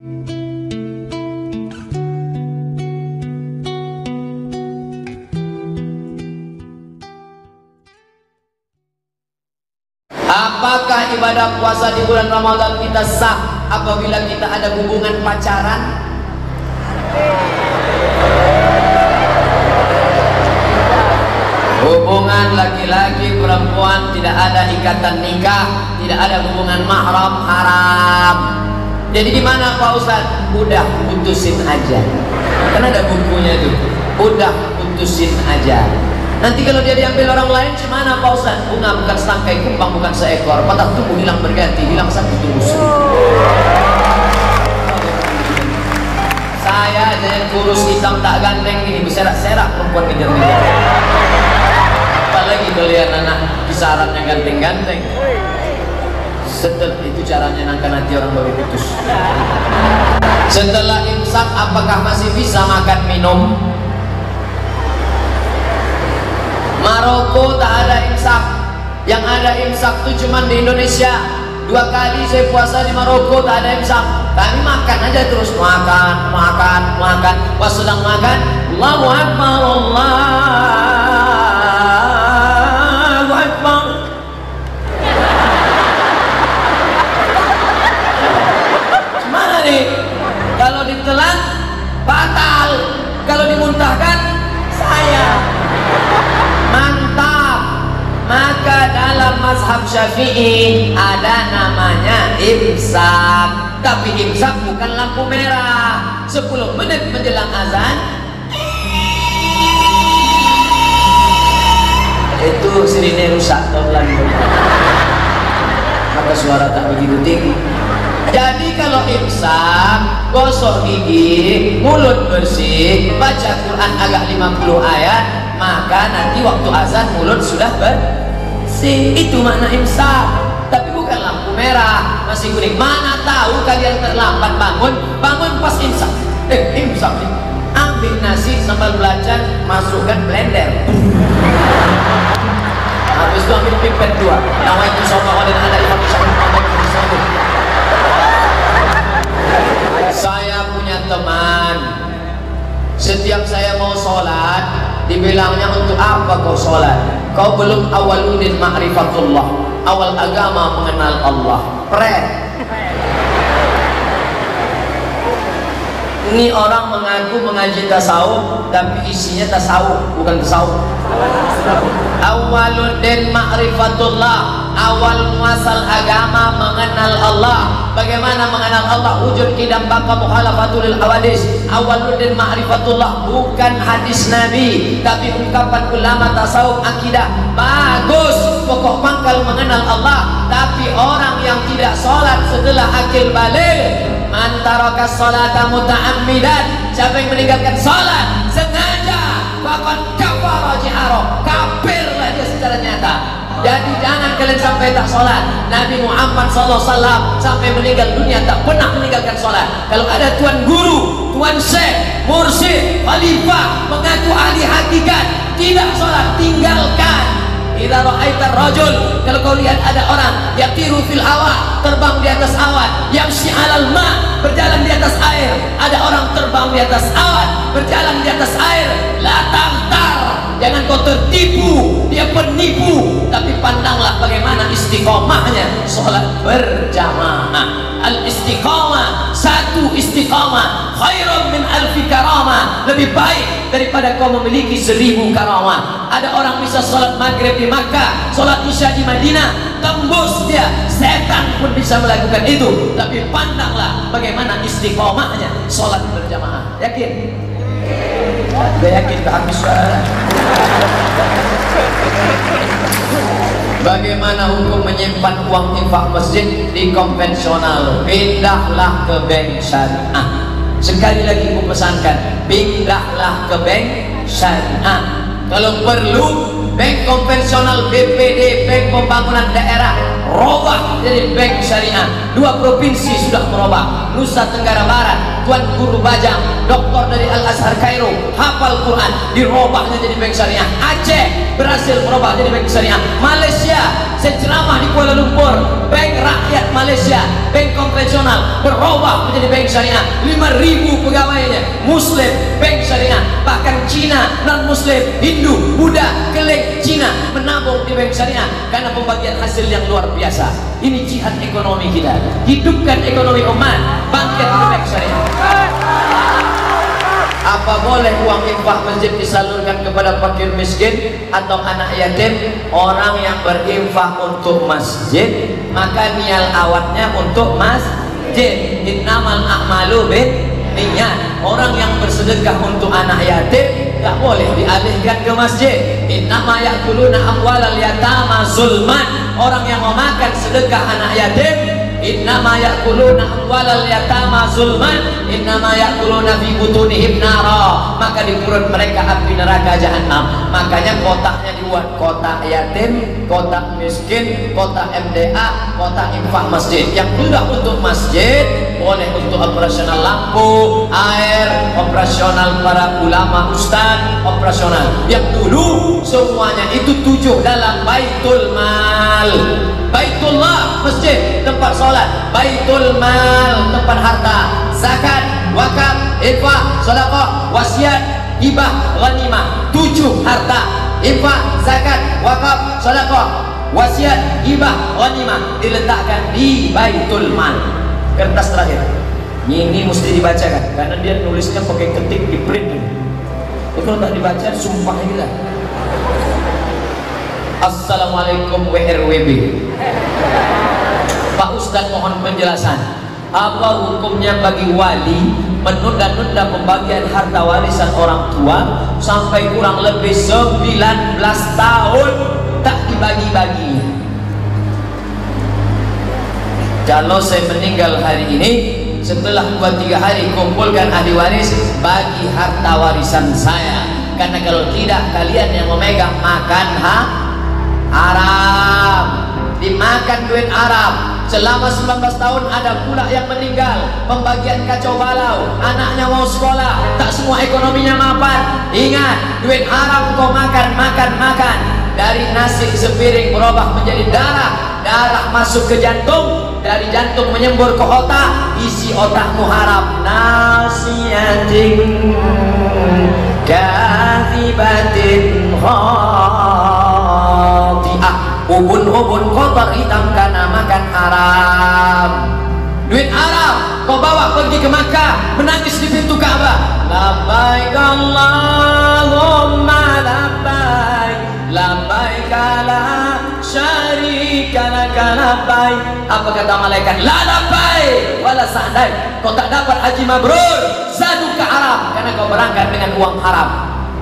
Apakah ibadah puasa di bulan Ramadan kita sah apabila kita ada hubungan pacaran? Hubungan laki-laki perempuan tidak ada ikatan nikah, tidak ada hubungan mahram, haram. Jadi gimana Pak Ustadz? Udah putusin aja. Kan ada bukunya tuh. Udah putusin aja. Nanti kalau dia diambil orang lain gimana Pak Ustadz? Bunga bukan setangkai, kumbang bukan seekor, patah tumbuh hilang berganti, hilang satu tumbuh seribu. Saya aja yang kurus hitam tak ganteng ini berserak-serak perempuan kejar-kejar. Apalagi kalian anak kisarannya ganteng-ganteng. Setelah itu caranya nangkan hati orang baru putus. Setelah imsak apakah masih bisa makan minum? Maroko tak ada imsak. Yang ada imsak itu cuma di Indonesia. 2 kali saya puasa di Maroko tak ada imsak. Kami makan aja terus, makan. Pas sedang makan, Allahu Akbar, Allahu Akbar. Gimana nih? Kalau ditelan batal, kalau dimuntahkan saya. Mantap. Maka dalam mazhab Syafi'i ada namanya imsak. Tapi imsak bukan lampu merah. 10 menit menjelang azan itu sirine rusak tolong. Maka suara tak begitu tinggi. Jadi kalau imsak, gosok gigi, mulut bersih, baca Quran agak 50 ayat, maka nanti waktu azan mulut sudah bersih. Itu makna imsak. Tapi bukan lampu merah, masih kuning. Mana tahu kalian terlambat bangun pas imsak. Imsak nih. Ambil nasi sambal belacan, masukkan blender. Habis itu ambil pipet 2. Nawaitu sholat oleh ada imam syafi'i. Saya punya teman, setiap saya mau sholat dibilangnya, untuk apa kau sholat? Kau belum awaludin ma'rifatullah, awal agama mengenal Allah. Ini orang mengaku mengaji tasawuf, tapi isinya tasawuf, bukan tasawuf. Awaludin ma'rifatullah, awal muasal agama mengenal Allah. Bagaimana mengenal Allah? Wujud kidam baka mukhalafatul awadis. Awaludin ma'rifatullah bukan hadis Nabi, tapi ungkapan ulama tasawuf akidah. Bagus, pokok pangkal mengenal Allah. Tapi orang yang tidak sholat setelah akil balik, man taraka sholata muta'ammidan, siapa yang meninggalkan sholat sengaja, faqad kafara jihara, kafirlah dia secara nyata. Jadi jangan kalian sampai tak sholat. Nabi Muhammad SAW sampai meninggal dunia tak pernah meninggalkan sholat. Kalau ada tuan guru, tuan syekh, mursyid, khalifah mengaku ahli hakikat tidak sholat, tinggalkan. Idza ra'aita rajul, kalau kau lihat ada orang yatiru fil hawa, terbang di atas awan, yamshi 'alal ma, berjalan di atas air, ada orang terbang di atas awan, berjalan di atas air, la taghtar, jangan kau tertipu, dia penipu. Tapi pandanglah bagaimana istiqomahnya sholat berjamaah. Al istiqomah, satu istiqomah khairun min alfi karamah, lebih baik daripada kau memiliki 1000 karamah. Ada orang bisa sholat maghrib di Makkah, sholat isya di Madinah, tembus dia, setan pun bisa melakukan itu. Tapi pandanglah bagaimana istiqomahnya sholat berjamaah. Yakin? Tidak yakin ke habis suara. Bagaimana hukum menyimpan uang infak masjid di konvensional? Pindahlah ke bank syariah. Sekali lagi aku pesankan, pindahlah ke bank syariah. Kalau perlu bank konvensional, BPD, bank pembangunan daerah, robah jadi bank syariah. 2 provinsi sudah merubah, Nusa Tenggara Barat, Tuan Guru Bajang, doktor dari Al-Azhar Kairo, hafal Quran, dirobahnya jadi bank syariah. Aceh berhasil merubah jadi bank syariah. Malaysia, saya ceramah di Kuala Lumpur, bank rakyat Malaysia, bank konvensional berubah menjadi bank syariah. 5.000 pegawainya Muslim, bank syariah. Bahkan Cina, non Muslim, Hindu, Buddha, Kelek, Cina menabung di bank syariah karena pembagian hasil yang luar biasa. Ini jihad ekonomi kita, hidupkan ekonomi umat, bangkit di bank syariah. Apa boleh uang infak masjid disalurkan kepada fakir miskin atau anak yatim? Orang yang berinfak untuk masjid maka niat awatnya untuk masjid. Innamal a'malu binniyat. Orang yang bersedekah untuk anak yatim tak boleh dialihkan ke masjid. Innama ya'kuluna amwalal yatama zulman. Orang yang memakan sedekah anak yatim, innama ya'kuluna amwalal yatama zulman, innama ya'kuluna fi butunihim nara, maka di perut mereka api neraka jahanam. Makanya kotaknya dibuat kotak yatim, kotak miskin, kotak MDA, kotak infak masjid. Yang tidak untuk masjid boleh untuk operasional lampu, air, operasional para ulama ustaz, operasional. Yang dulu semuanya itu 7 dalam baitul mal. Baitullah, masjid, tempat sholat. Baitul mal, tempat harta. Zakat, wakaf, infak, sedekah, wasiat, hibah, ghanimah. 7 harta. Infak, zakat, wakaf, sedekah, wasiat, hibah, ghanimah diletakkan di baitul mal. Kertas terakhir. Ini mesti dibacakan karena dia nulisnya pakai ketik di print. Kalau tak dibaca sumpah gila. Assalamualaikum WRWB. Pak Ustadz mohon penjelasan. Apa hukumnya bagi wali menunda-nunda pembagian harta warisan orang tua sampai kurang lebih 19 tahun tak dibagi-bagi? Kalau saya meninggal hari ini, setelah 2-3 hari kumpulkan ahli waris, bagi harta warisan saya. Karena kalau tidak, kalian yang memegang makan haram, dimakan duit haram. Selama 19 tahun ada pula yang meninggal, pembagian kacau balau, anaknya mau sekolah, tak semua ekonominya mapan. Ingat, duit haram kau makan. Dari nasi sepiring berubah menjadi darah, darah masuk ke jantung, dari jantung menyembur ke otak, isi otakmu haram. Nasiyatin kathibatin khati'ah, ubun-ubun kotor hitam karena makan haram. Duit haram kau bawa pergi ke Makkah, menangis di pintu Ka'bah, labbaik Allahumma labbaik, labbaik la syarika laka labbaik. Apa kata malaikat? La labbaik wala sa'daik. Kau tak dapat haji mabrur, zaduka haram, karena kau berangkat dengan uang haram.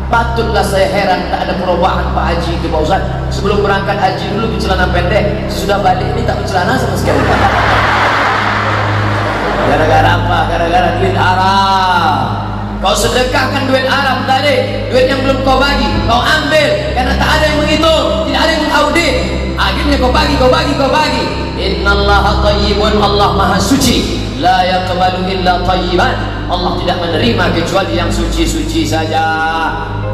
Patutlah saya heran tak ada perubahan Pak Haji itu Pak Ustaz. Sebelum berangkat haji dulu bercelana pendek, sesudah balik ini tak bercelana sama sekali. Gara-gara apa? Gara-gara duit haram. Kau sedekahkan duit haram tadi, duit yang belum kau bagi, kau ambil karena tak ada yang menghitung, tidak ada yang mengaudit. Akhirnya kau bagi. Innallaha thayyibun, Allah maha suci. La yaqbalu illa thayyiban. Allah tidak menerima kecuali yang suci-suci saja.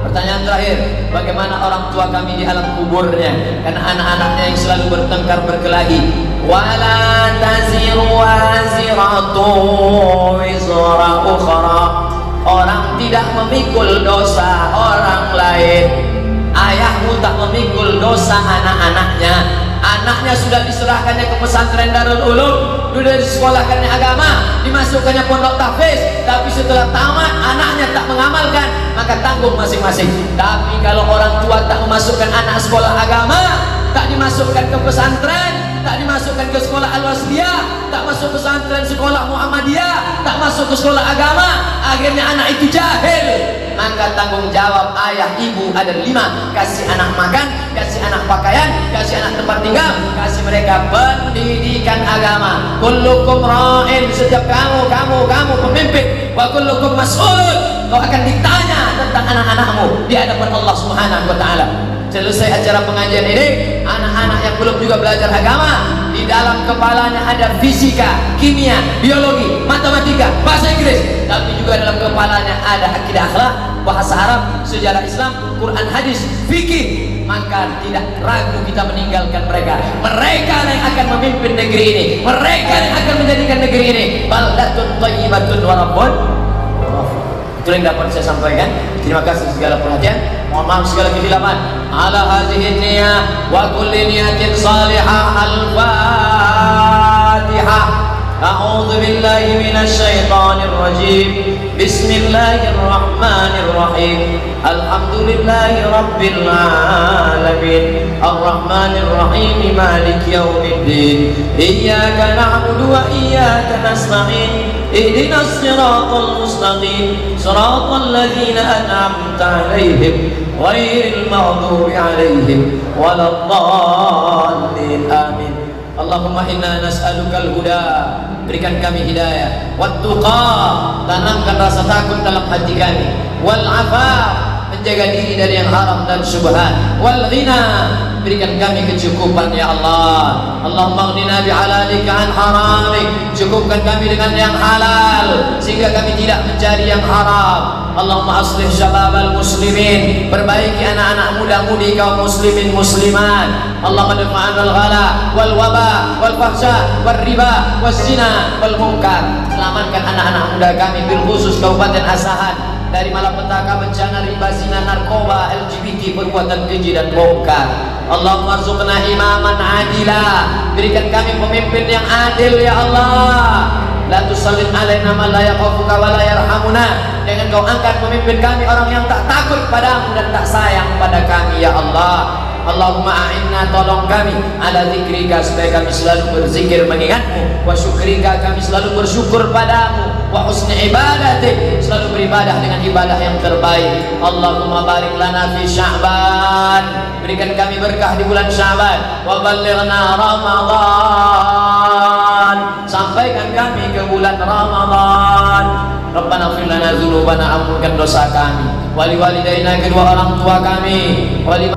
Pertanyaan terakhir, bagaimana orang tua kami di alam kuburnya? Karena anak-anaknya yang selalu bertengkar berkelahi. Wala taziru waziratu wizra ukhra. Orang tidak memikul dosa orang lain. Ayahmu tak memikul dosa anak-anaknya. Anaknya sudah diserahkannya ke pesantren Darul Ulum, sudah disekolahkannya agama, dimasukkannya pondok tahfiz, tapi setelah tamat anaknya tak mengamalkan, maka tanggung masing-masing. Tapi kalau orang tua tak memasukkan anak sekolah agama, tak dimasukkan ke pesantren, tak dimasukkan ke sekolah Al-Wasliyah, tak masuk pesantren sekolah Muhammadiyah, tak masuk ke sekolah agama, akhirnya anak itu jahil. Maka tanggung jawab ayah ibu ada 5: kasih anak makan, kasih anak pakaian, kasih anak tempat tinggal, kasih mereka pendidikan agama. Kullukum ra'in, setiap kamu pemimpin, wa kullukum mas'ulun, kau akan ditanya tentang anak-anakmu di hadapan Allah Subhanahu wa taala. Selesai acara pengajian ini, anak-anak yang belum juga belajar agama di dalam kepalanya ada fisika, kimia, biologi, matematika, bahasa Inggris, tapi juga dalam kepalanya ada akidah akhlak, bahasa Arab, sejarah Islam, Quran, hadis, fikih, maka tidak ragu kita meninggalkan mereka. Mereka yang akan memimpin negeri ini, mereka yang akan menjadikan negeri ini baldatun thayyibatun wa rabbun. Itu yang dapat saya sampaikan. Terima kasih segala perhatian. Mohon maaf segala kehilapan. Ala hadhihi niyyah wa kulli niyatin salihah. Al-Fatihah. A'udzu billahi minasy syaithanir rajim. Bismillahirrahmanirrahim. Alhamdulillahi rabbil alamin. Arrahmanir rahim. Maliki yaumiddin. Iyyaka na'budu wa iyyaka nasta'in. Ihdinas siratal mustaqim. Siratal ladzina an'amta 'alaihim ghairil maghdubi 'alaihim waladdallin. Amin. Allahumma inna nas'alukal huda, berikan kami hidayah, wat-tuqa, tanamkan rasa takut dalam hati kami, wal afaf, menjaga diri dari yang haram dan syubhat, wal ghina, berikan kami kecukupan ya Allah. Allahumma aghnina bi'alalika an haramik, cukupkan kami dengan yang halal sehingga kami tidak mencari yang haram. Allahumma aslih syababal muslimin, perbaiki anak-anak muda-mudi kaum muslimin muslimat. Allahumma dafa'an al-ghala wal waba wal fahsya wal riba wal zina wal munkar. Selamatkan anak-anak muda kami bil khusus Kabupaten Asahan dari malapetaka, bencana, riba, zina, narkoba, LGBT, perbuatan keji dan munkar. Allahumma arzuqna imaman adila, berikan kami pemimpin yang adil ya Allah. La tusallit alaina man la yakhafuka wa la yarhamuna, jangan kau angkat pemimpin kami orang yang tak takut padamu dan tak sayang pada kami ya Allah. Allahumma a'inna, tolong kami ala zikrika, supaya kami selalu berzikir mengingatmu, wa syukrika, kami selalu bersyukur padamu, wa husni ibadatik, selalu beribadah dengan ibadah yang terbaik. Allahumma barik lana fi Sya'ban, berikan kami berkah di bulan Sya'ban, wa ballighna Ramadan, sampaikan kami ke bulan Ramadan. Rabbana ighfir lana dzunubana, ampunkan dosa kami, wali walidaina, kedua orang tua kami, wali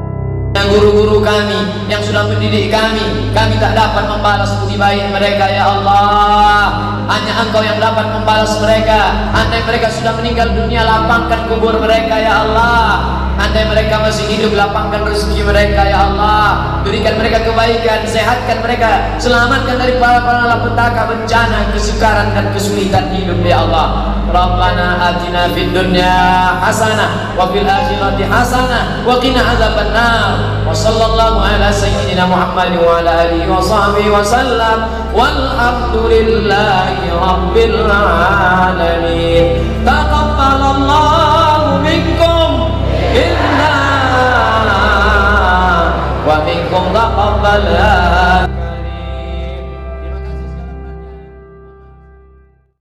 guru-guru kami yang sudah mendidik kami. Kami tak dapat membalas budi baik mereka ya Allah, hanya Engkau yang dapat membalas mereka. Andai mereka sudah meninggal dunia, lapangkan kubur mereka ya Allah. Andai mereka masih hidup, lapangkan rezeki mereka ya Allah. Berikan mereka kebaikan, sehatkan mereka, selamatkan dari para malapetaka, bencana, kesukaran dan kesulitan hidup ya Allah. Rabbana atina fid dunya hasanah wa fil akhirati hasanah wa qina adzabannar. Wa sallallahu ala sayyidina Muhammad wa ala alihi wa sahbihi wa sallam. Walhamdulillahi rabbil alamin. Taqabbalallahu minkum inna wa minkum taqabbala.